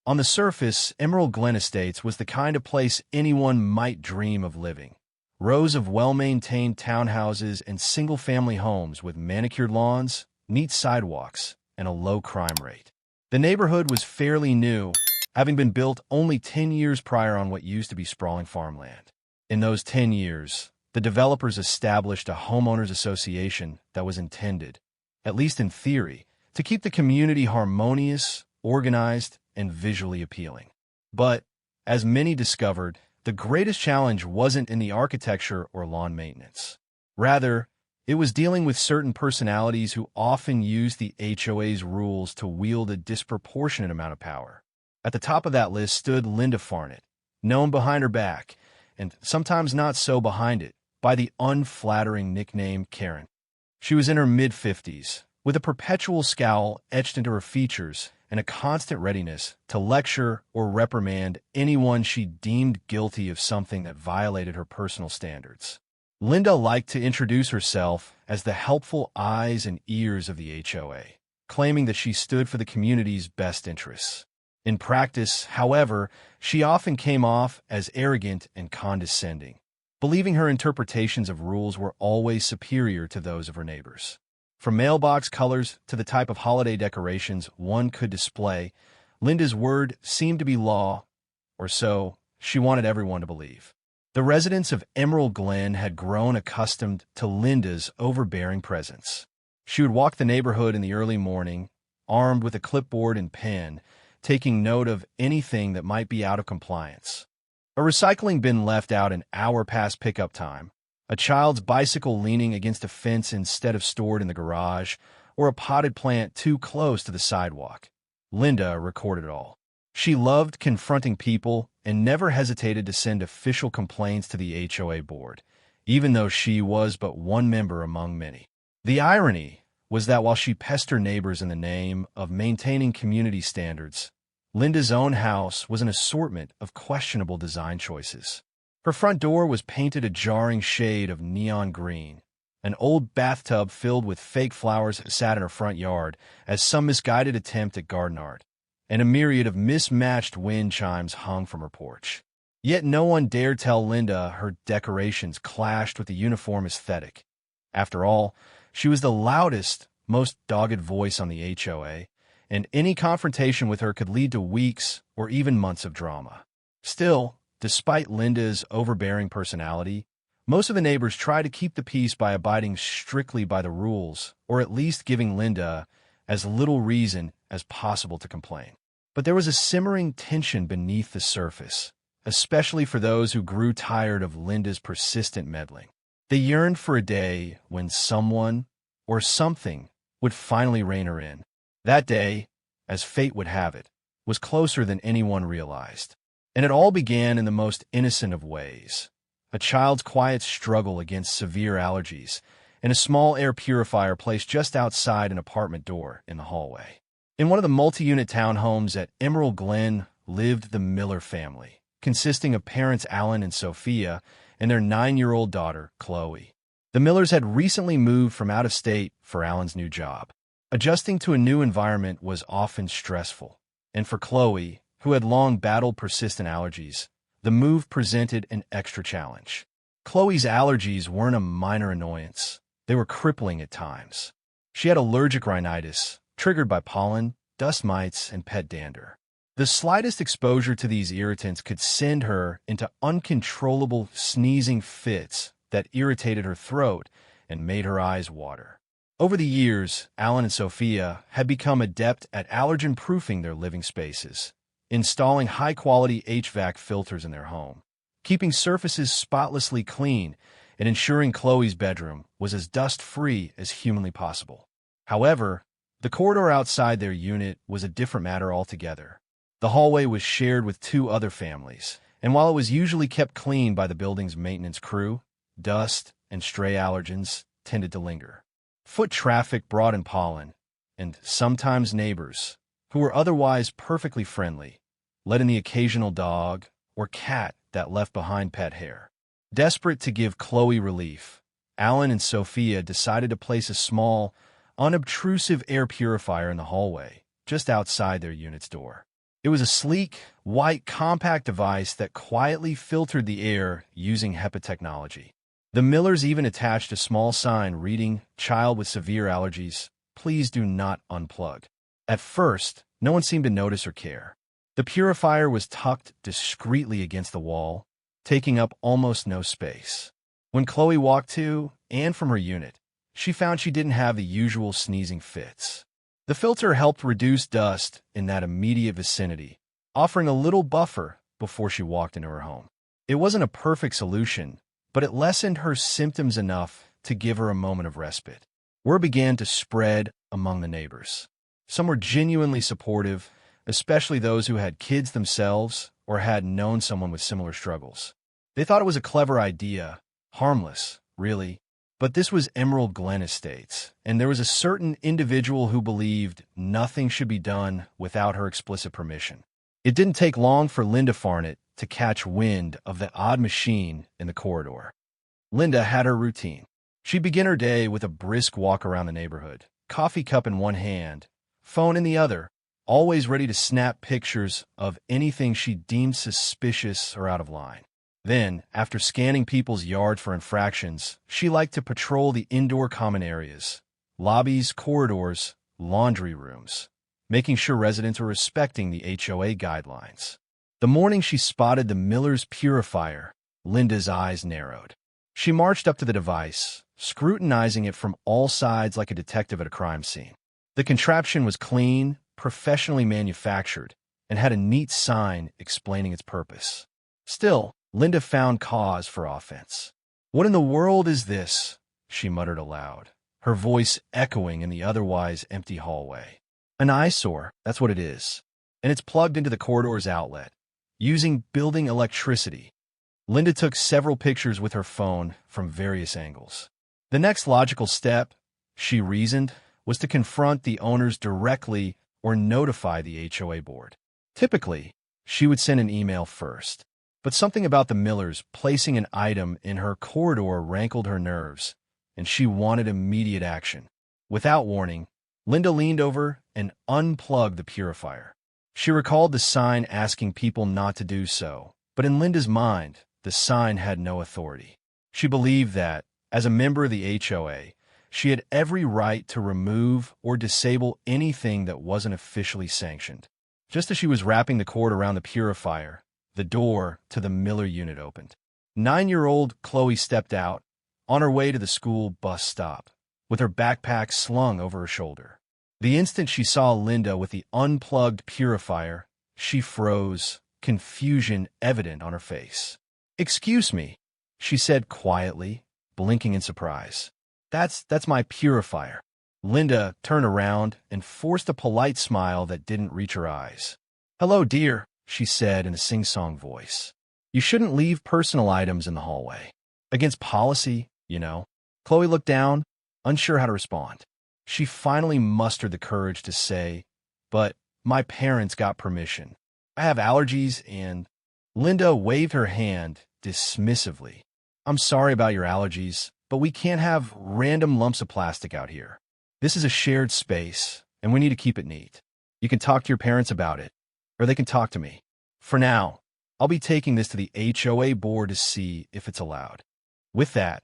On the surface, Emerald Glen Estates was the kind of place anyone might dream of living. Rows of well-maintained townhouses and single-family homes with manicured lawns, neat sidewalks, and a low crime rate. The neighborhood was fairly new, having been built only 10 years prior on what used to be sprawling farmland. In those 10 years, the developers established a homeowners association that was intended, at least in theory, to keep the community harmonious, organized, and visually appealing. But, as many discovered, the greatest challenge wasn't in the architecture or lawn maintenance. Rather, it was dealing with certain personalities who often used the HOA's rules to wield a disproportionate amount of power. At the top of that list stood Linda Farnett, known behind her back, and sometimes not so behind it, by the unflattering nickname Karen. She was in her mid-50s, with a perpetual scowl etched into her features and a constant readiness to lecture or reprimand anyone she deemed guilty of something that violated her personal standards. Linda liked to introduce herself as the helpful eyes and ears of the HOA, claiming that she stood for the community's best interests. In practice, however, she often came off as arrogant and condescending, believing her interpretations of rules were always superior to those of her neighbors. From mailbox colors to the type of holiday decorations one could display, Linda's word seemed to be law, or so she wanted everyone to believe. The residents of Emerald Glen had grown accustomed to Linda's overbearing presence. She would walk the neighborhood in the early morning, armed with a clipboard and pen, taking note of anything that might be out of compliance. A recycling bin left out an hour past pickup time, a child's bicycle leaning against a fence instead of stored in the garage, or a potted plant too close to the sidewalk. Linda recorded it all. She loved confronting people and never hesitated to send official complaints to the HOA board, even though she was but one member among many. The irony was that while she pestered neighbors in the name of maintaining community standards, Linda's own house was an assortment of questionable design choices. Her front door was painted a jarring shade of neon green. An old bathtub filled with fake flowers sat in her front yard as some misguided attempt at garden art, and a myriad of mismatched wind chimes hung from her porch. Yet no one dared tell Linda her decorations clashed with the uniform aesthetic. After all, she was the loudest, most dogged voice on the HOA, and any confrontation with her could lead to weeks or even months of drama. Still, despite Linda's overbearing personality, most of the neighbors tried to keep the peace by abiding strictly by the rules, or at least giving Linda as little reason as possible to complain. But there was a simmering tension beneath the surface, especially for those who grew tired of Linda's persistent meddling. They yearned for a day when someone or something would finally rein her in. That day, as fate would have it, was closer than anyone realized. And it all began in the most innocent of ways. A child's quiet struggle against severe allergies, and a small air purifier placed just outside an apartment door in the hallway. In one of the multi-unit townhomes at Emerald Glen lived the Miller family, consisting of parents Alan and Sophia and their 9-year-old daughter, Chloe. The Millers had recently moved from out of state for Alan's new job. Adjusting to a new environment was often stressful, and for Chloe, who had long battled persistent allergies, the move presented an extra challenge. Chloe's allergies weren't a minor annoyance. They were crippling at times. She had allergic rhinitis, triggered by pollen, dust mites, and pet dander. The slightest exposure to these irritants could send her into uncontrollable sneezing fits that irritated her throat and made her eyes water. Over the years, Alan and Sophia had become adept at allergen-proofing their living spaces, installing high-quality HVAC filters in their home, keeping surfaces spotlessly clean, and ensuring Chloe's bedroom was as dust-free as humanly possible. However, the corridor outside their unit was a different matter altogether. The hallway was shared with 2 other families, and while it was usually kept clean by the building's maintenance crew, dust and stray allergens tended to linger. Foot traffic brought in pollen, and sometimes neighbors, who were otherwise perfectly friendly, let in the occasional dog or cat that left behind pet hair. Desperate to give Chloe relief, Alan and Sophia decided to place a small, unobtrusive air purifier in the hallway, just outside their unit's door. It was a sleek, white, compact device that quietly filtered the air using HEPA technology. The Millers even attached a small sign reading, "Child with severe allergies, please do not unplug." At first, no one seemed to notice or care. The purifier was tucked discreetly against the wall, taking up almost no space. When Chloe walked to and from her unit, she found she didn't have the usual sneezing fits. The filter helped reduce dust in that immediate vicinity, offering a little buffer before she walked into her home. It wasn't a perfect solution, but it lessened her symptoms enough to give her a moment of respite. Word began to spread among the neighbors. Some were genuinely supportive, especially those who had kids themselves or had known someone with similar struggles. They thought it was a clever idea, harmless, really. But this was Emerald Glen Estates, and there was a certain individual who believed nothing should be done without her explicit permission. It didn't take long for Linda Farnett to catch wind of the odd machine in the corridor. Linda had her routine. She'd begin her day with a brisk walk around the neighborhood, coffee cup in one hand, phone in the other, always ready to snap pictures of anything she deemed suspicious or out of line. Then, after scanning people's yards for infractions, she liked to patrol the indoor common areas, lobbies, corridors, laundry rooms, making sure residents were respecting the HOA guidelines. The morning she spotted the Miller's Purifier, Linda's eyes narrowed. She marched up to the device, scrutinizing it from all sides like a detective at a crime scene. The contraption was clean, professionally manufactured, and had a neat sign explaining its purpose. Still, Linda found cause for offense. "What in the world is this?" she muttered aloud, her voice echoing in the otherwise empty hallway. "An eyesore, that's what it is. And it's plugged into the corridor's outlet, using building electricity." Linda took several pictures with her phone from various angles. The next logical step, she reasoned, was to confront the owners directly or notify the HOA board. Typically, she would send an email first. But something about the Millers placing an item in her corridor rankled her nerves, and she wanted immediate action. Without warning, Linda leaned over and unplugged the purifier. She recalled the sign asking people not to do so, but in Linda's mind, the sign had no authority. She believed that, as a member of the HOA, she had every right to remove or disable anything that wasn't officially sanctioned. Just as she was wrapping the cord around the purifier, the door to the Miller unit opened. 9-year-old Chloe stepped out, on her way to the school bus stop, with her backpack slung over her shoulder. The instant she saw Linda with the unplugged purifier, she froze, confusion evident on her face. "Excuse me," she said quietly, blinking in surprise. That's my purifier." Linda turned around and forced a polite smile that didn't reach her eyes. "Hello, dear," she said in a sing-song voice. "You shouldn't leave personal items in the hallway. Against policy, you know." Chloe looked down, unsure how to respond. She finally mustered the courage to say, "But my parents got permission. I have allergies and—" Linda waved her hand dismissively. "I'm sorry about your allergies, but we can't have random lumps of plastic out here. This is a shared space, and we need to keep it neat. You can talk to your parents about it, or they can talk to me. For now, I'll be taking this to the HOA board to see if it's allowed." With that,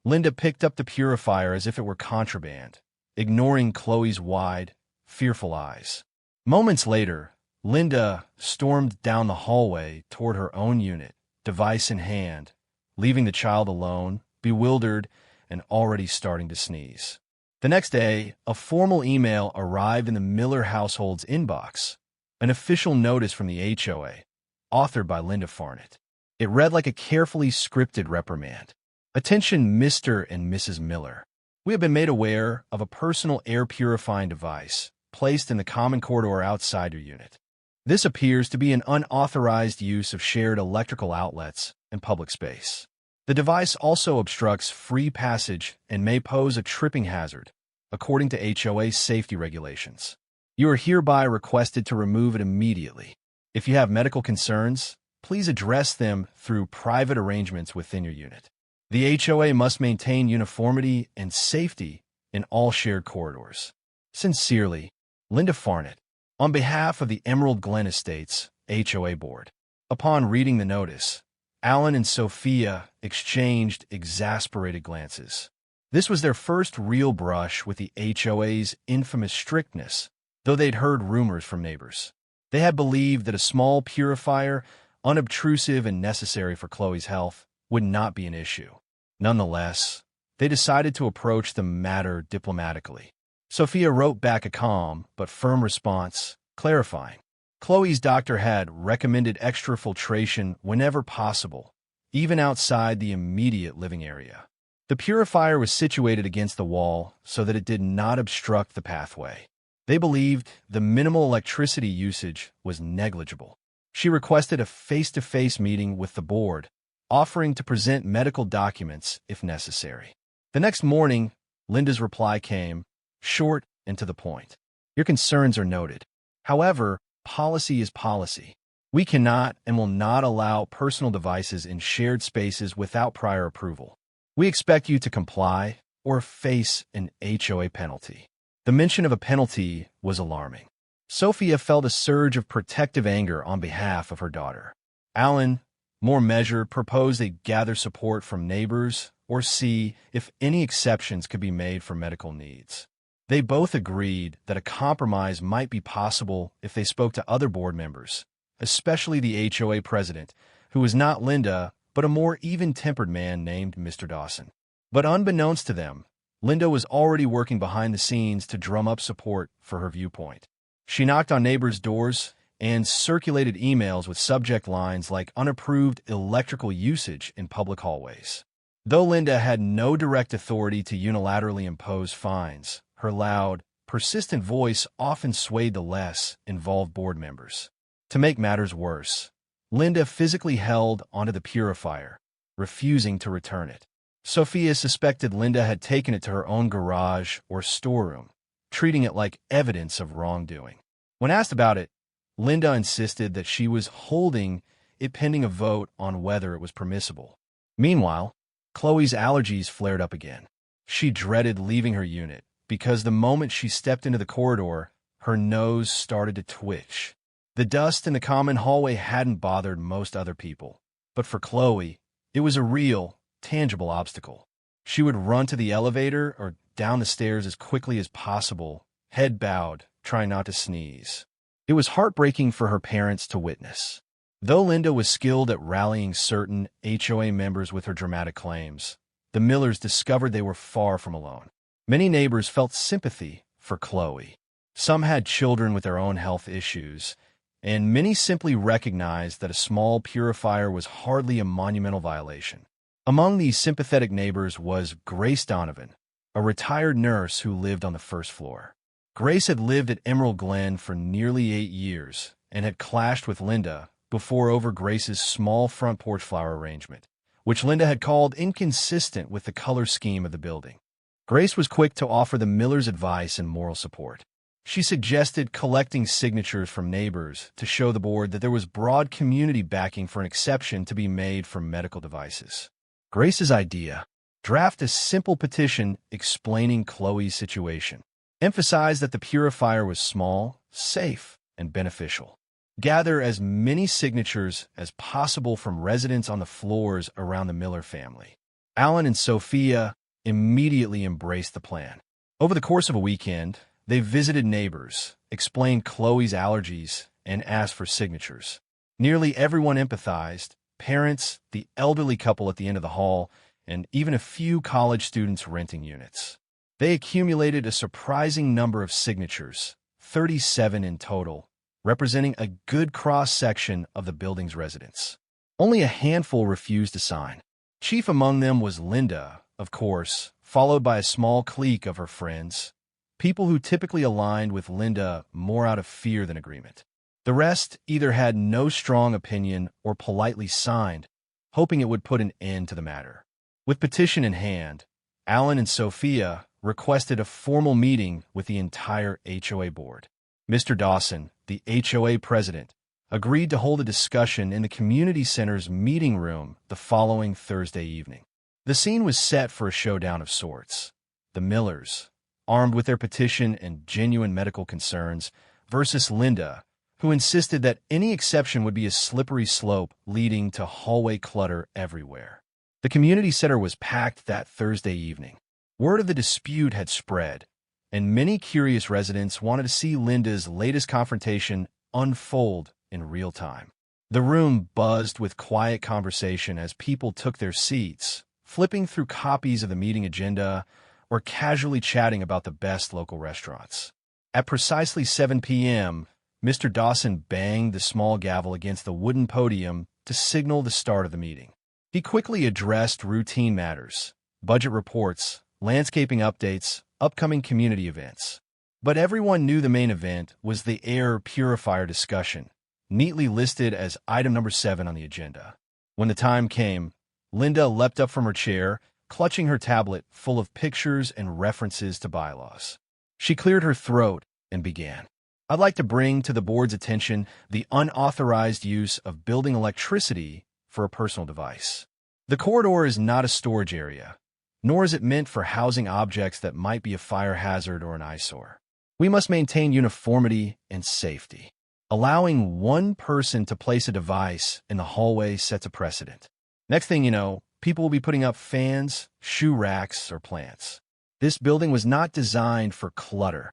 Linda picked up the purifier as if it were contraband, ignoring Chloe's wide, fearful eyes. Moments later, Linda stormed down the hallway toward her own unit, device in hand, leaving the child alone, bewildered, and already starting to sneeze. The next day, a formal email arrived in the Miller household's inbox, an official notice from the HOA, authored by Linda Farnett. It read like a carefully scripted reprimand. "Attention, Mr. and Mrs. Miller. We have been made aware of a personal air purifying device placed in the common corridor outside your unit. This appears to be an unauthorized use of shared electrical outlets and public space. The device also obstructs free passage and may pose a tripping hazard, according to HOA safety regulations. You are hereby requested to remove it immediately. If you have medical concerns, please address them through private arrangements within your unit. The HOA must maintain uniformity and safety in all shared corridors. Sincerely, Linda Farnett, On behalf of the Emerald Glen Estates HOA board. Upon reading the notice, Alan and Sophia exchanged exasperated glances. This was their first real brush with the HOA's infamous strictness, though they'd heard rumors from neighbors. They had believed that a small purifier, unobtrusive and necessary for Chloe's health, would not be an issue. Nonetheless, they decided to approach the matter diplomatically. Sophia wrote back a calm but firm response, clarifying. Chloe's doctor had recommended extra filtration whenever possible, even outside the immediate living area. The purifier was situated against the wall so that it did not obstruct the pathway. They believed the minimal electricity usage was negligible. She requested a face-to-face meeting with the board, offering to present medical documents if necessary. The next morning, Linda's reply came, short and to the point. Your concerns are noted. However, policy is policy. We cannot and will not allow personal devices in shared spaces without prior approval. We expect you to comply or face an HOA penalty. The mention of a penalty was alarming. Sophia felt a surge of protective anger on behalf of her daughter. Alan, more measured, proposed they gather support from neighbors or see if any exceptions could be made for medical needs. They both agreed that a compromise might be possible if they spoke to other board members, especially the HOA president, who was not Linda, but a more even-tempered man named Mr. Dawson. But unbeknownst to them, Linda was already working behind the scenes to drum up support for her viewpoint. She knocked on neighbors' doors and circulated emails with subject lines like unapproved electrical usage in public hallways. Though Linda had no direct authority to unilaterally impose fines, her loud, persistent voice often swayed the less involved board members. To make matters worse, Linda physically held onto the purifier, refusing to return it. Sophia suspected Linda had taken it to her own garage or storeroom, treating it like evidence of wrongdoing. When asked about it, Linda insisted that she was holding it pending a vote on whether it was permissible. Meanwhile, Chloe's allergies flared up again. She dreaded leaving her unit because the moment she stepped into the corridor, her nose started to twitch. The dust in the common hallway hadn't bothered most other people, but for Chloe, it was a real, tangible obstacle. She would run to the elevator or down the stairs as quickly as possible, head bowed, trying not to sneeze. It was heartbreaking for her parents to witness. Though Linda was skilled at rallying certain HOA members with her dramatic claims, the Millers discovered they were far from alone. Many neighbors felt sympathy for Chloe. Some had children with their own health issues, and many simply recognized that a small purifier was hardly a monumental violation. Among these sympathetic neighbors was Grace Donovan, a retired nurse who lived on the first floor. Grace had lived at Emerald Glen for nearly 8 years and had clashed with Linda before over Grace's small front porch flower arrangement, which Linda had called inconsistent with the color scheme of the building. Grace was quick to offer the Millers advice and moral support. She suggested collecting signatures from neighbors to show the board that there was broad community backing for an exception to be made for medical devices. Grace's idea, draft a simple petition explaining Chloe's situation. Emphasize that the purifier was small, safe, and beneficial. Gather as many signatures as possible from residents on the floors around the Miller family. Alan and Sophia immediately embraced the plan. Over the course of a weekend, they visited neighbors, explained Chloe's allergies, and asked for signatures. Nearly everyone empathized: parents, the elderly couple at the end of the hall, and even a few college students renting units. They accumulated a surprising number of signatures, 37 in total, representing a good cross-section of the building's residents. Only a handful refused to sign. Chief among them was Linda, of course, followed by a small clique of her friends, people who typically aligned with Linda more out of fear than agreement. The rest either had no strong opinion or politely signed, hoping it would put an end to the matter. With petition in hand, Alan and Sophia requested a formal meeting with the entire HOA board. Mr. Dawson, the HOA president, agreed to hold a discussion in the community center's meeting room the following Thursday evening. The scene was set for a showdown of sorts. The Millers, armed with their petition and genuine medical concerns, versus Linda, who insisted that any exception would be a slippery slope leading to hallway clutter everywhere. The community center was packed that Thursday evening. Word of the dispute had spread, and many curious residents wanted to see Linda's latest confrontation unfold in real time. The room buzzed with quiet conversation as people took their seats, flipping through copies of the meeting agenda or casually chatting about the best local restaurants. At precisely 7 p.m., Mr. Dawson banged the small gavel against the wooden podium to signal the start of the meeting. He quickly addressed routine matters, budget reports, landscaping updates, upcoming community events. But everyone knew the main event was the air purifier discussion, neatly listed as item number 7 on the agenda. When the time came, Linda leapt up from her chair, clutching her tablet full of pictures and references to bylaws. She cleared her throat and began. I'd like to bring to the board's attention the unauthorized use of building electricity for a personal device. The corridor is not a storage area, nor is it meant for housing objects that might be a fire hazard or an eyesore. We must maintain uniformity and safety. Allowing one person to place a device in the hallway sets a precedent. Next thing you know, people will be putting up fans, shoe racks, or plants. This building was not designed for clutter.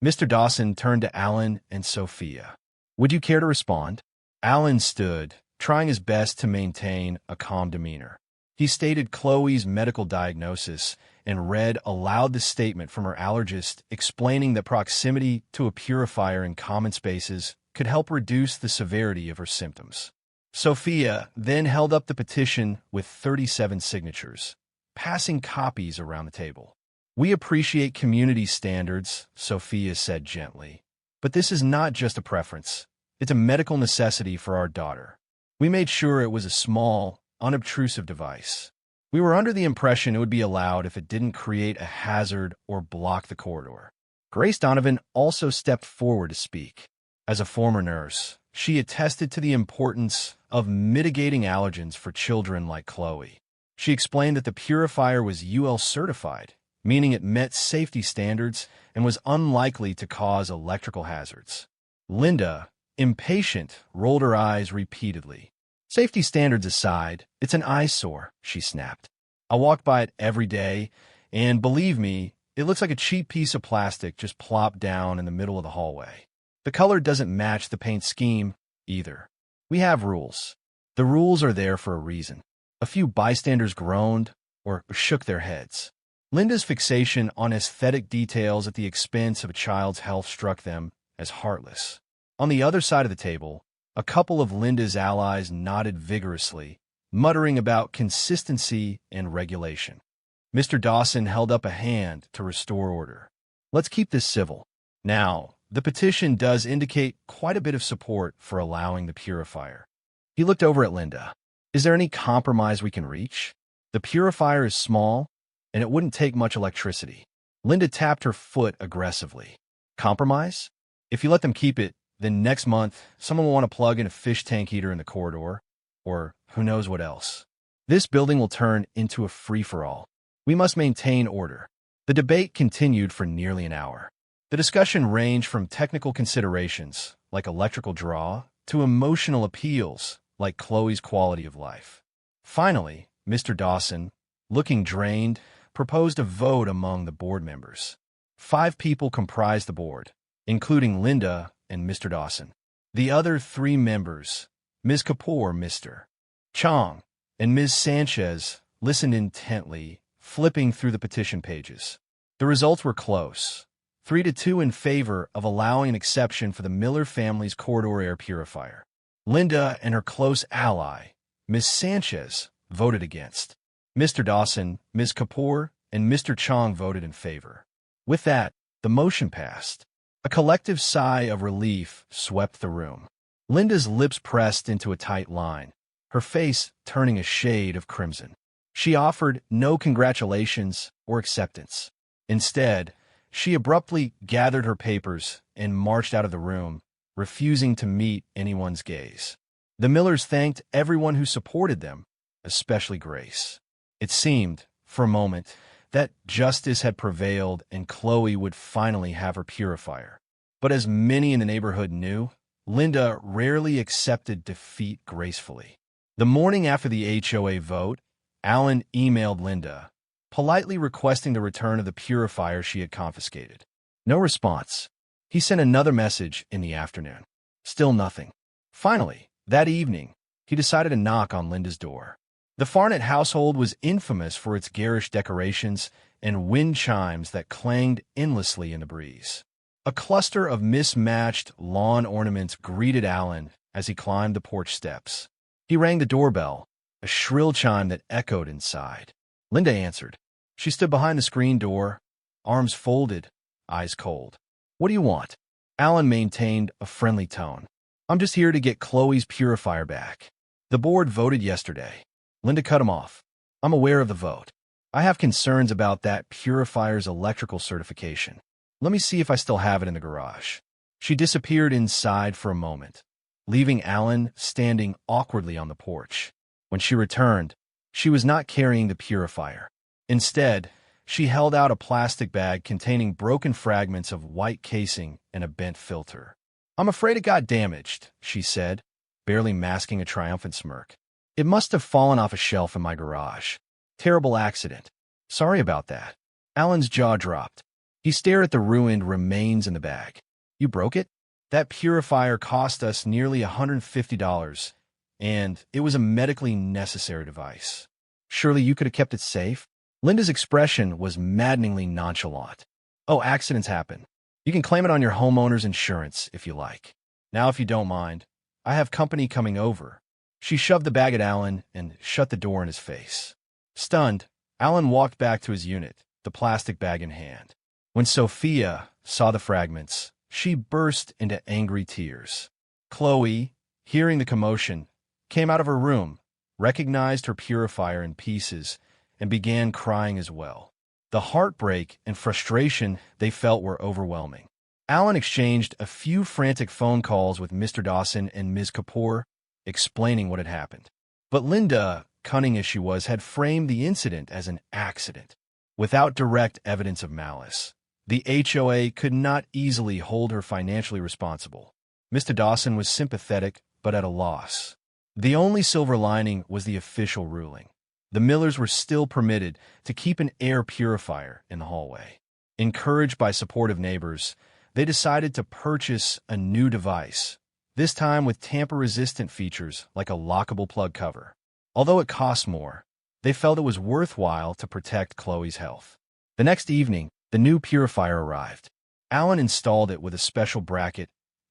Mr. Dawson turned to Alan and Sophia. Would you care to respond? Alan stood, trying his best to maintain a calm demeanor. He stated Chloe's medical diagnosis and read aloud the statement from her allergist explaining that proximity to a purifier in common spaces could help reduce the severity of her symptoms. Sophia then held up the petition with 37 signatures, passing copies around the table. We appreciate community standards, Sophia said gently, but this is not just a preference. It's a medical necessity for our daughter. We made sure it was a small, unobtrusive device. We were under the impression it would be allowed if it didn't create a hazard or block the corridor. Grace Donovan also stepped forward to speak. As a former nurse, she attested to the importance of mitigating allergens for children like Chloe. She explained that the purifier was UL certified, meaning it met safety standards and was unlikely to cause electrical hazards. Linda, impatient, rolled her eyes repeatedly. Safety standards aside, it's an eyesore, she snapped. I walk by it every day, and believe me, it looks like a cheap piece of plastic just plopped down in the middle of the hallway. The color doesn't match the paint scheme, either. We have rules. The rules are there for a reason. A few bystanders groaned or shook their heads. Linda's fixation on aesthetic details at the expense of a child's health struck them as heartless. On the other side of the table, a couple of Linda's allies nodded vigorously, muttering about consistency and regulation. Mr. Dawson held up a hand to restore order. Let's keep this civil. Now, the petition does indicate quite a bit of support for allowing the purifier. He looked over at Linda. Is there any compromise we can reach? The purifier is small, and it wouldn't take much electricity. Linda tapped her foot aggressively. Compromise? If you let them keep it, then next month, someone will want to plug in a fish tank heater in the corridor, or who knows what else. This building will turn into a free-for-all. We must maintain order. The debate continued for nearly an hour. The discussion ranged from technical considerations, like electrical draw, to emotional appeals, like Chloe's quality of life. Finally, Mr. Dawson, looking drained, proposed a vote among the board members. 5 people comprised the board, including Linda and Mr. Dawson. The other 3 members, Ms. Kapoor, Mr. Chong, and Ms. Sanchez, listened intently, flipping through the petition pages. The results were close, 3-2 in favor of allowing an exception for the Miller family's corridor air purifier. Linda and her close ally, Ms. Sanchez, voted against. Mr. Dawson, Ms. Kapoor, and Mr. Chong voted in favor. With that, the motion passed. A collective sigh of relief swept the room. Linda's lips pressed into a tight line, her face turning a shade of crimson. She offered no congratulations or acceptance. Instead, she abruptly gathered her papers and marched out of the room, refusing to meet anyone's gaze. The Millers thanked everyone who supported them, especially Grace. It seemed, for a moment, that justice had prevailed and Chloe would finally have her purifier. But as many in the neighborhood knew, Linda rarely accepted defeat gracefully. The morning after the HOA vote, Alan emailed Linda, politely requesting the return of the purifier she had confiscated. No response. He sent another message in the afternoon. Still nothing. Finally, that evening, he decided to knock on Linda's door. The Farnett household was infamous for its garish decorations and wind chimes that clanged endlessly in the breeze. A cluster of mismatched lawn ornaments greeted Alan as he climbed the porch steps. He rang the doorbell, a shrill chime that echoed inside. Linda answered. She stood behind the screen door, arms folded, eyes cold. "What do you want?" Alan maintained a friendly tone. "I'm just here to get Chloe's purifier back. The board voted yesterday." Linda cut him off. "I'm aware of the vote. I have concerns about that purifier's electrical certification. Let me see if I still have it in the garage." She disappeared inside for a moment, leaving Alan standing awkwardly on the porch. When she returned, she was not carrying the purifier. Instead, she held out a plastic bag containing broken fragments of white casing and a bent filter. "I'm afraid it got damaged," she said, barely masking a triumphant smirk. "It must have fallen off a shelf in my garage. Terrible accident. Sorry about that." Alan's jaw dropped. He stared at the ruined remains in the bag. "You broke it? That purifier cost us nearly $150, and it was a medically necessary device. Surely you could have kept it safe?" Linda's expression was maddeningly nonchalant. "Oh, accidents happen. You can claim it on your homeowner's insurance if you like. Now, if you don't mind, I have company coming over." She shoved the bag at Alan and shut the door in his face. Stunned, Alan walked back to his unit, the plastic bag in hand. When Sophia saw the fragments, she burst into angry tears. Chloe, hearing the commotion, came out of her room, recognized her purifier in pieces, and began crying as well. The heartbreak and frustration they felt were overwhelming. Alan exchanged a few frantic phone calls with Mr. Dawson and Ms. Kapoor, explaining what had happened. But Linda, cunning as she was, had framed the incident as an accident, without direct evidence of malice. The HOA could not easily hold her financially responsible. Mr. Dawson was sympathetic, but at a loss. The only silver lining was the official ruling. The Millers were still permitted to keep an air purifier in the hallway. Encouraged by supportive neighbors, they decided to purchase a new device, this time with tamper-resistant features like a lockable plug cover. Although it cost more, they felt it was worthwhile to protect Chloe's health. The next evening, the new purifier arrived. Alan installed it with a special bracket,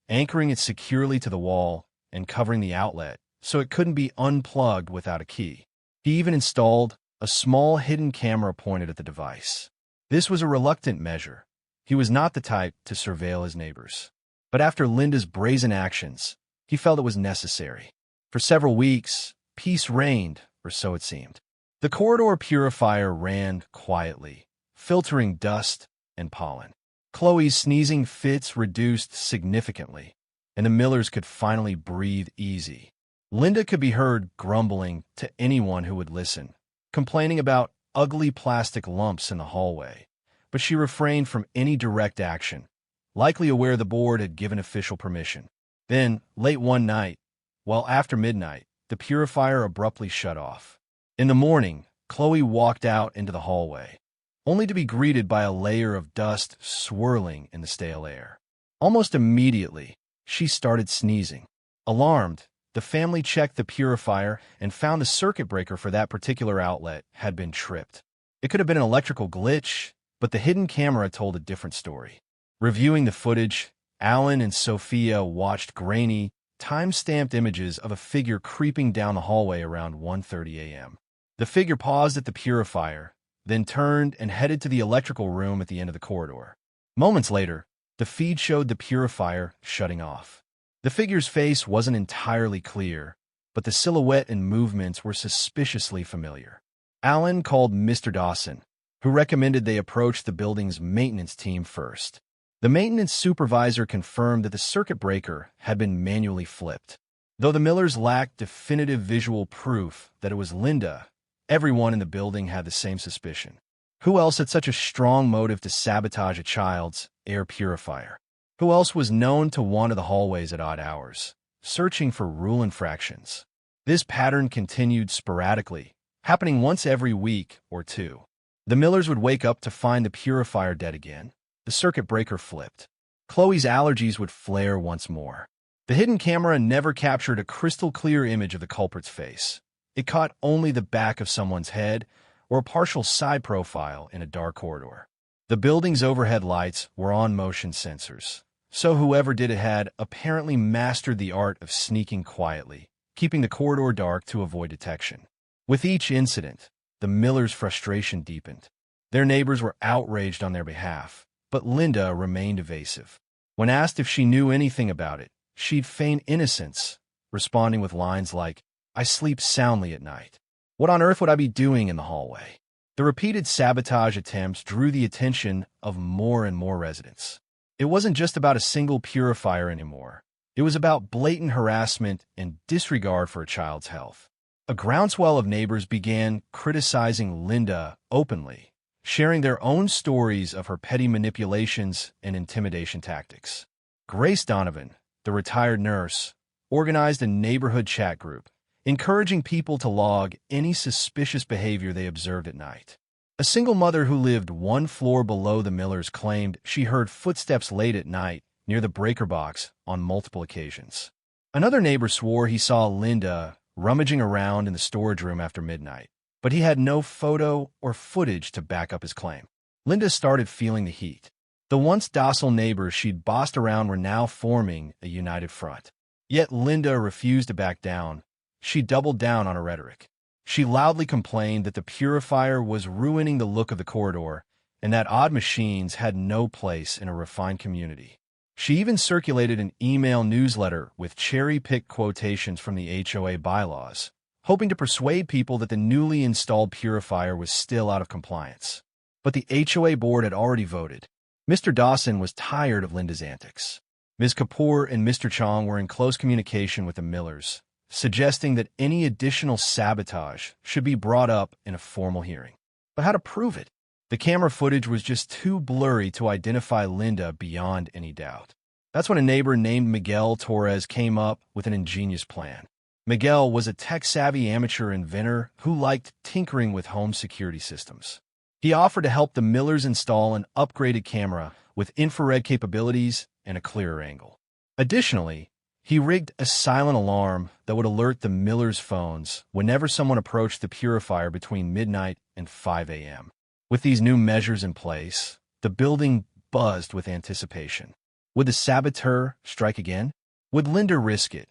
anchoring it securely to the wall and covering the outlet so it couldn't be unplugged without a key. He even installed a small hidden camera pointed at the device. This was a reluctant measure. He was not the type to surveil his neighbors. But after Linda's brazen actions, he felt it was necessary. For several weeks, peace reigned, or so it seemed. The corridor purifier ran quietly, filtering dust and pollen. Chloe's sneezing fits reduced significantly, and the Millers could finally breathe easy. Linda could be heard grumbling to anyone who would listen, complaining about ugly plastic lumps in the hallway, but she refrained from any direct action, likely aware the board had given official permission. Then, late one night, well after midnight, the purifier abruptly shut off. In the morning, Chloe walked out into the hallway, only to be greeted by a layer of dust swirling in the stale air. Almost immediately, she started sneezing. Alarmed, the family checked the purifier and found the circuit breaker for that particular outlet had been tripped. It could have been an electrical glitch, but the hidden camera told a different story. Reviewing the footage, Alan and Sophia watched grainy, time-stamped images of a figure creeping down the hallway around 1:30 a.m. The figure paused at the purifier, then turned and headed to the electrical room at the end of the corridor. Moments later, the feed showed the purifier shutting off. The figure's face wasn't entirely clear, but the silhouette and movements were suspiciously familiar. Alan called Mr. Dawson, who recommended they approach the building's maintenance team first. The maintenance supervisor confirmed that the circuit breaker had been manually flipped. Though the Millers lacked definitive visual proof that it was Linda, everyone in the building had the same suspicion. Who else had such a strong motive to sabotage a child's air purifier? who else was known to wander the hallways at odd hours, searching for rule infractions. This pattern continued sporadically, happening once every week or two. The Millers would wake up to find the purifier dead again. The circuit breaker flipped. Chloe's allergies would flare once more. The hidden camera never captured a crystal-clear image of the culprit's face. It caught only the back of someone's head or a partial side profile in a dark corridor. The building's overhead lights were on motion sensors, so whoever did it had apparently mastered the art of sneaking quietly, keeping the corridor dark to avoid detection. With each incident, the Millers' frustration deepened. Their neighbors were outraged on their behalf, but Linda remained evasive. When asked if she knew anything about it, she'd feign innocence, responding with lines like, "I sleep soundly at night. What on earth would I be doing in the hallway?" The repeated sabotage attempts drew the attention of more and more residents. It wasn't just about a single purifier anymore. It was about blatant harassment and disregard for a child's health. A groundswell of neighbors began criticizing Linda openly, sharing their own stories of her petty manipulations and intimidation tactics. Grace Donovan, the retired nurse, organized a neighborhood chat group, encouraging people to log any suspicious behavior they observed at night. A single mother who lived one floor below the Millers claimed she heard footsteps late at night near the breaker box on multiple occasions. Another neighbor swore he saw Linda rummaging around in the storage room after midnight, but he had no photo or footage to back up his claim. Linda started feeling the heat. The once docile neighbors she'd bossed around were now forming a united front. Yet Linda refused to back down. She doubled down on her rhetoric. She loudly complained that the purifier was ruining the look of the corridor and that odd machines had no place in a refined community. She even circulated an email newsletter with cherry-picked quotations from the HOA bylaws, hoping to persuade people that the newly installed purifier was still out of compliance. But the HOA board had already voted. Mr. Dawson was tired of Linda's antics. Ms. Kapoor and Mr. Chong were in close communication with the Millers, suggesting that any additional sabotage should be brought up in a formal hearing. But how to prove it? The camera footage was just too blurry to identify Linda beyond any doubt. That's when a neighbor named Miguel Torres came up with an ingenious plan. Miguel was a tech-savvy amateur inventor who liked tinkering with home security systems. He offered to help the Millers install an upgraded camera with infrared capabilities and a clearer angle. Additionally, he rigged a silent alarm that would alert the Millers' phones whenever someone approached the purifier between midnight and 5 a.m. With these new measures in place, the building buzzed with anticipation. Would the saboteur strike again? Would Linda risk it,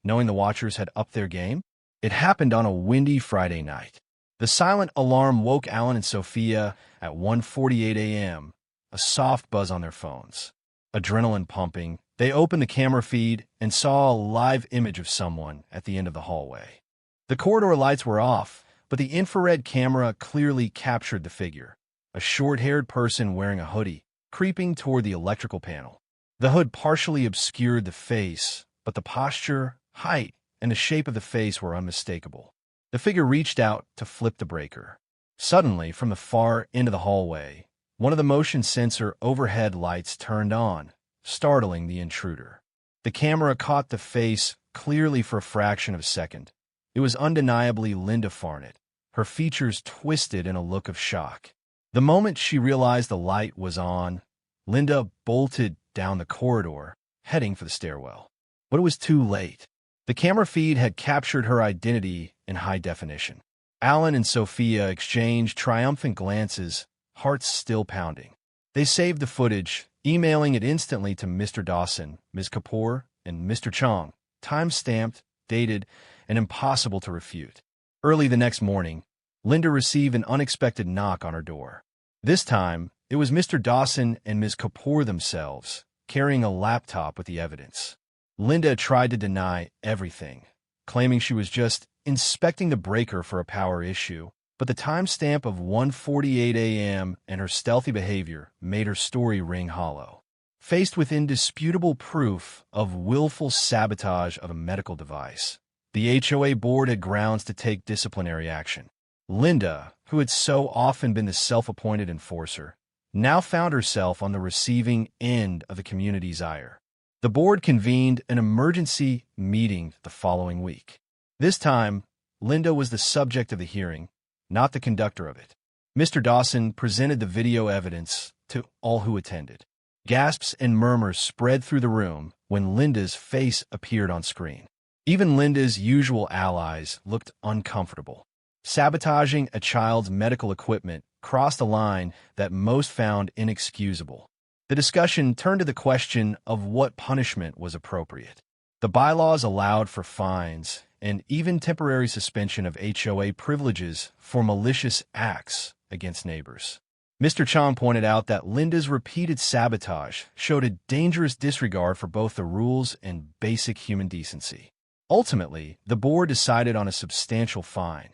knowing the watchers had upped their game? It happened on a windy Friday night. The silent alarm woke Alan and Sophia at 1:48 a.m., a soft buzz on their phones. Adrenaline pumping, they opened the camera feed and saw a live image of someone at the end of the hallway. The corridor lights were off, but the infrared camera clearly captured the figure, a short-haired person wearing a hoodie, creeping toward the electrical panel. The hood partially obscured the face, but the posture, height, and the shape of the face were unmistakable. The figure reached out to flip the breaker. Suddenly, from the far end of the hallway, one of the motion sensor overhead lights turned on, startling the intruder. The camera caught the face clearly for a fraction of a second. It was undeniably Linda Farnett, her features twisted in a look of shock. The moment she realized the light was on, Linda bolted down the corridor, heading for the stairwell. But it was too late. The camera feed had captured her identity in high definition. Alan and Sophia exchanged triumphant glances, hearts still pounding. They saved the footage, emailing it instantly to Mr. Dawson, Ms. Kapoor, and Mr. Chong, time-stamped, dated, and impossible to refute. Early the next morning, Linda received an unexpected knock on her door. This time, it was Mr. Dawson and Ms. Kapoor themselves, carrying a laptop with the evidence. Linda tried to deny everything, claiming she was just inspecting the breaker for a power issue, but the timestamp of 1:48 a.m. and her stealthy behavior made her story ring hollow. Faced with indisputable proof of willful sabotage of a medical device, the HOA board had grounds to take disciplinary action. Linda, who had so often been the self-appointed enforcer, now found herself on the receiving end of the community's ire. The board convened an emergency meeting the following week. This time, Linda was the subject of the hearing, not the conductor of it. Mr. Dawson presented the video evidence to all who attended. Gasps and murmurs spread through the room when Linda's face appeared on screen. Even Linda's usual allies looked uncomfortable. Sabotaging a child's medical equipment crossed a line that most found inexcusable. The discussion turned to the question of what punishment was appropriate. The bylaws allowed for fines and even temporary suspension of HOA privileges for malicious acts against neighbors. Mr. Chong pointed out that Linda's repeated sabotage showed a dangerous disregard for both the rules and basic human decency. Ultimately, the board decided on a substantial fine,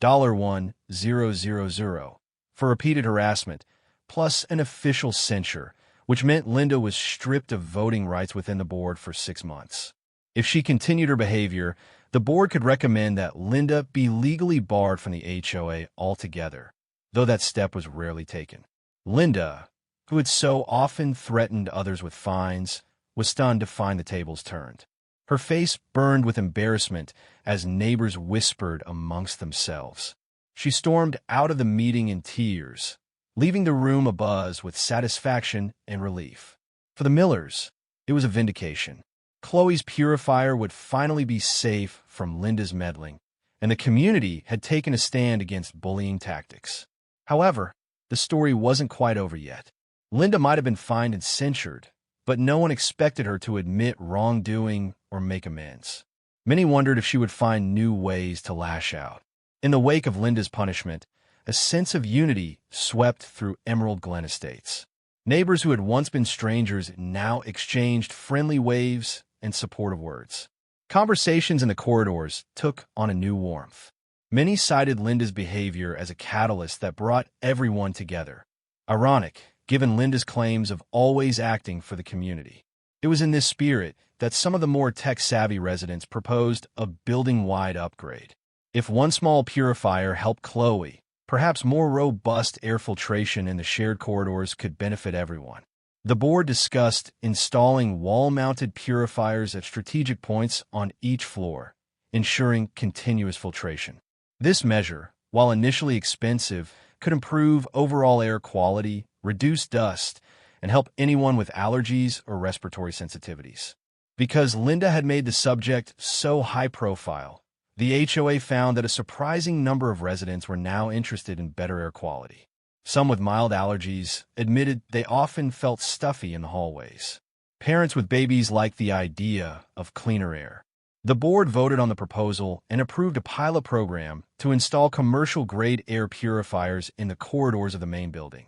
$1,000, for repeated harassment, plus an official censure, which meant Linda was stripped of voting rights within the board for 6 months. If she continued her behavior, the board could recommend that Linda be legally barred from the HOA altogether, though that step was rarely taken. Linda, who had so often threatened others with fines, was stunned to find the tables turned. Her face burned with embarrassment as neighbors whispered amongst themselves. She stormed out of the meeting in tears, leaving the room abuzz with satisfaction and relief. For the Millers, it was a vindication. Chloe's purifier would finally be safe from Linda's meddling, and the community had taken a stand against bullying tactics. However, the story wasn't quite over yet. Linda might have been fined and censured, but no one expected her to admit wrongdoing or make amends. Many wondered if she would find new ways to lash out. In the wake of Linda's punishment, a sense of unity swept through Emerald Glen Estates. Neighbors who had once been strangers now exchanged friendly waves and supportive words. Conversations in the corridors took on a new warmth. Many cited Linda's behavior as a catalyst that brought everyone together. Ironic, given Linda's claims of always acting for the community. It was in this spirit that some of the more tech-savvy residents proposed a building-wide upgrade. If one small purifier helped Chloe, perhaps more robust air filtration in the shared corridors could benefit everyone. The board discussed installing wall-mounted purifiers at strategic points on each floor, ensuring continuous filtration. This measure, while initially expensive, could improve overall air quality, reduce dust, and help anyone with allergies or respiratory sensitivities. Because Linda had made the subject so high-profile, the HOA found that a surprising number of residents were now interested in better air quality. Some with mild allergies admitted they often felt stuffy in the hallways. Parents with babies liked the idea of cleaner air. The board voted on the proposal and approved a pilot program to install commercial-grade air purifiers in the corridors of the main building.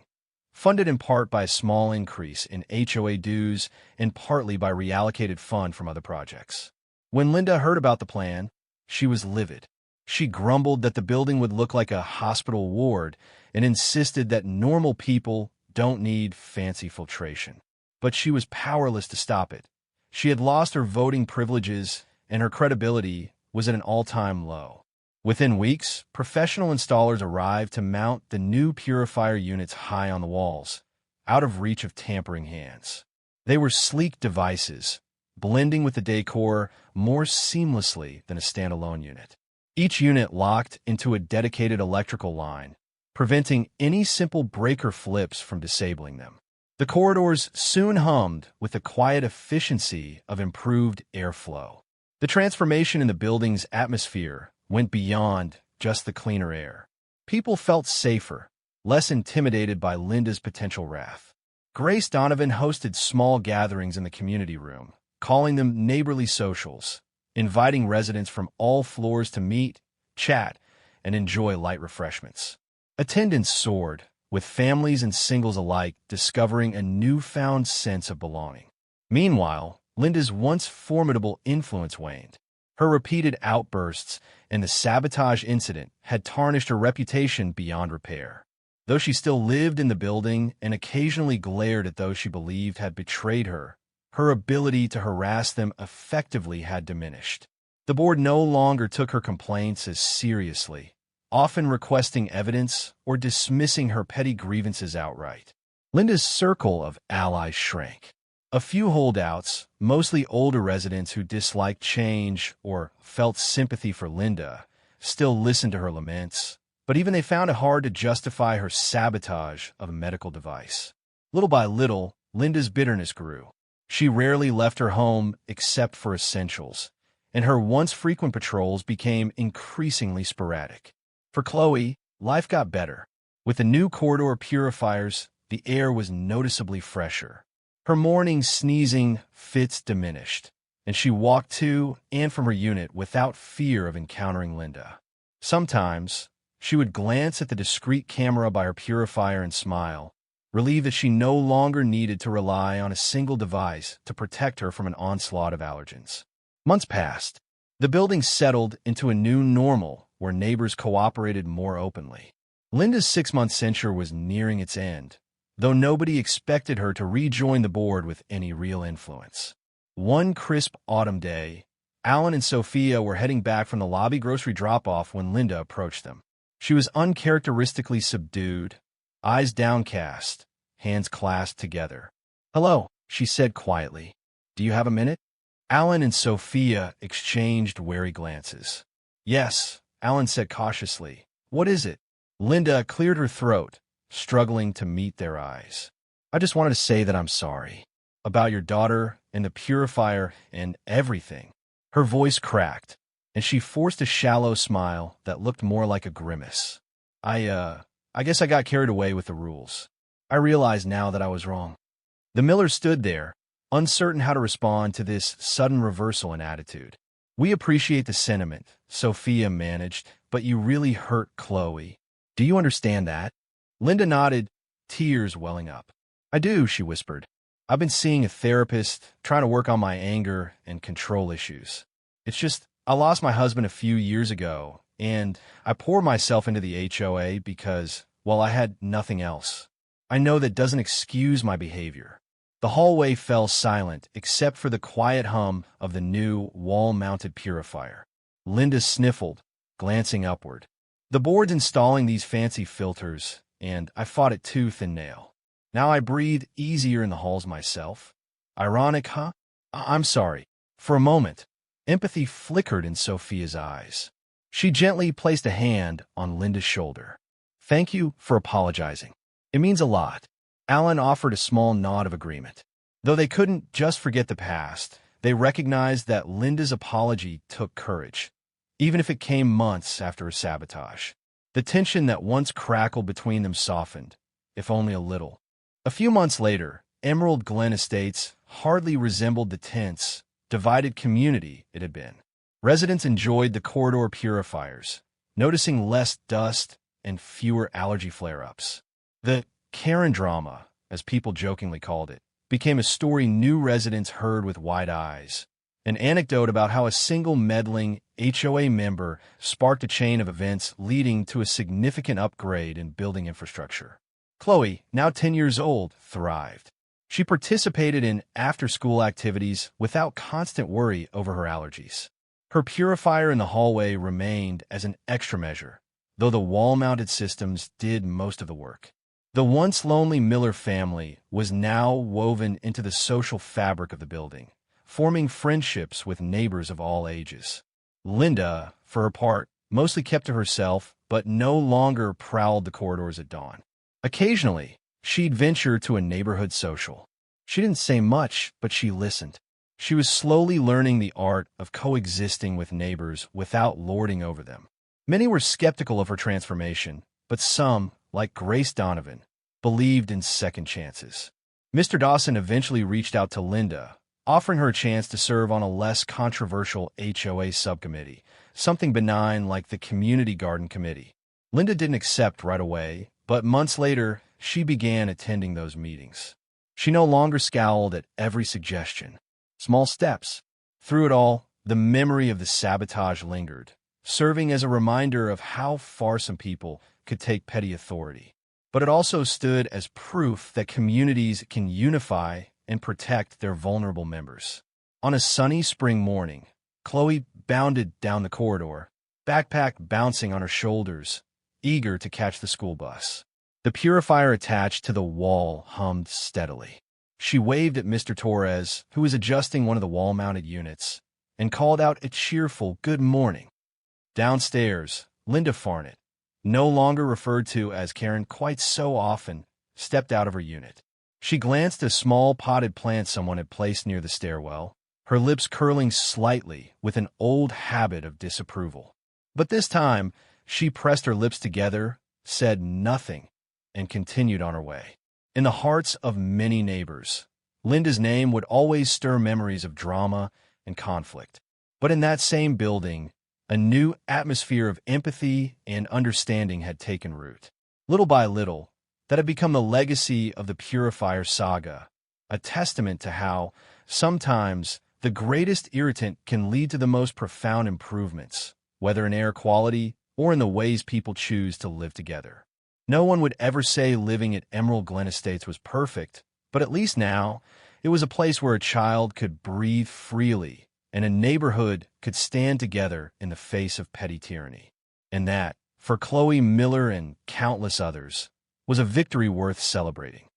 Funded in part by a small increase in HOA dues and partly by reallocated fund from other projects. When Linda heard about the plan, she was livid. She grumbled that the building would look like a hospital ward and insisted that normal people don't need fancy filtration. But she was powerless to stop it. She had lost her voting privileges and her credibility was at an all-time low. Within weeks, professional installers arrived to mount the new purifier units high on the walls, out of reach of tampering hands. They were sleek devices, blending with the decor more seamlessly than a standalone unit. Each unit locked into a dedicated electrical line, preventing any simple breaker flips from disabling them. The corridors soon hummed with the quiet efficiency of improved airflow. The transformation in the building's atmosphere went beyond just the cleaner air. People felt safer, less intimidated by Linda's potential wrath. Grace Donovan hosted small gatherings in the community room, calling them neighborly socials, inviting residents from all floors to meet, chat, and enjoy light refreshments. Attendance soared, with families and singles alike discovering a newfound sense of belonging. Meanwhile, Linda's once formidable influence waned. Her repeated outbursts and the sabotage incident had tarnished her reputation beyond repair. Though she still lived in the building and occasionally glared at those she believed had betrayed her, her ability to harass them effectively had diminished. The board no longer took her complaints as seriously, often requesting evidence or dismissing her petty grievances outright. Linda's circle of allies shrank. A few holdouts, mostly older residents who disliked change or felt sympathy for Linda, still listened to her laments, but even they found it hard to justify her sabotage of a medical device. Little by little, Linda's bitterness grew. She rarely left her home except for essentials, and her once frequent patrols became increasingly sporadic. For Chloe, life got better. With the new corridor purifiers, the air was noticeably fresher. Her morning sneezing fits diminished, and she walked to and from her unit without fear of encountering Linda. Sometimes, she would glance at the discreet camera by her purifier and smile, relieved that she no longer needed to rely on a single device to protect her from an onslaught of allergens. Months passed. The building settled into a new normal where neighbors cooperated more openly. Linda's 6-month censure was nearing its end, though nobody expected her to rejoin the board with any real influence. One crisp autumn day, Alan and Sophia were heading back from the lobby grocery drop-off when Linda approached them. She was uncharacteristically subdued, eyes downcast, hands clasped together. "Hello," she said quietly. "Do you have a minute?" Alan and Sophia exchanged wary glances. "Yes," Alan said cautiously. "What is it?" Linda cleared her throat, struggling to meet their eyes. "I just wanted to say that I'm sorry. About your daughter and the purifier and everything." Her voice cracked, and she forced a shallow smile that looked more like a grimace. I guess I got carried away with the rules. I realize now that I was wrong." The Miller stood there, uncertain how to respond to this sudden reversal in attitude. "We appreciate the sentiment," Sophia managed, "but you really hurt Chloe. Do you understand that?" Linda nodded, tears welling up. "I do," she whispered. "I've been seeing a therapist, trying to work on my anger and control issues. It's just, I lost my husband a few years ago, and I poured myself into the HOA because, well, I had nothing else. I know that doesn't excuse my behavior." The hallway fell silent except for the quiet hum of the new wall-mounted purifier. Linda sniffled, glancing upward. "The board's installing these fancy filters, and I fought it tooth and nail. Now I breathe easier in the halls myself. Ironic, huh? I'm sorry." For a moment, empathy flickered in Sophia's eyes. She gently placed a hand on Linda's shoulder. "Thank you for apologizing. It means a lot." Alan offered a small nod of agreement. Though they couldn't just forget the past, they recognized that Linda's apology took courage, even if it came months after her sabotage. The tension that once crackled between them softened, if only a little. A few months later, Emerald Glen Estates hardly resembled the tense, divided community it had been. Residents enjoyed the corridor purifiers, noticing less dust and fewer allergy flare-ups. The Karen drama, as people jokingly called it, became a story new residents heard with wide eyes. An anecdote about how a single meddling HOA member sparked a chain of events leading to a significant upgrade in building infrastructure. Chloe, now 10 years old, thrived. She participated in after-school activities without constant worry over her allergies. Her purifier in the hallway remained as an extra measure, though the wall-mounted systems did most of the work. The once lonely Miller family was now woven into the social fabric of the building, forming friendships with neighbors of all ages. Linda, for her part, mostly kept to herself, but no longer prowled the corridors at dawn. Occasionally, she'd venture to a neighborhood social. She didn't say much, but she listened. She was slowly learning the art of coexisting with neighbors without lording over them. Many were skeptical of her transformation, but some, like Grace Donovan, believed in second chances. Mr. Dawson eventually reached out to Linda, offering her a chance to serve on a less controversial HOA subcommittee, something benign like the Community Garden Committee. Linda didn't accept right away, but months later, she began attending those meetings. She no longer scowled at every suggestion. Small steps. Through it all, the memory of the sabotage lingered, serving as a reminder of how far some people could take petty authority. But it also stood as proof that communities can unify and protect their vulnerable members. On a sunny spring morning, Chloe bounded down the corridor, backpack bouncing on her shoulders, eager to catch the school bus. The purifier attached to the wall hummed steadily. She waved at Mr. Torres, who was adjusting one of the wall-mounted units, and called out a cheerful good morning. Downstairs, Linda Farnett, no longer referred to as Karen quite so often, stepped out of her unit. She glanced at a small potted plant someone had placed near the stairwell, her lips curling slightly with an old habit of disapproval. But this time, she pressed her lips together, said nothing, and continued on her way. In the hearts of many neighbors, Linda's name would always stir memories of drama and conflict. But in that same building, a new atmosphere of empathy and understanding had taken root. Little by little, that had become the legacy of the Purifier saga, a testament to how, sometimes, the greatest irritant can lead to the most profound improvements, whether in air quality or in the ways people choose to live together. No one would ever say living at Emerald Glen Estates was perfect, but at least now, it was a place where a child could breathe freely and a neighborhood could stand together in the face of petty tyranny. And that, for Chloe Miller and countless others, was a victory worth celebrating.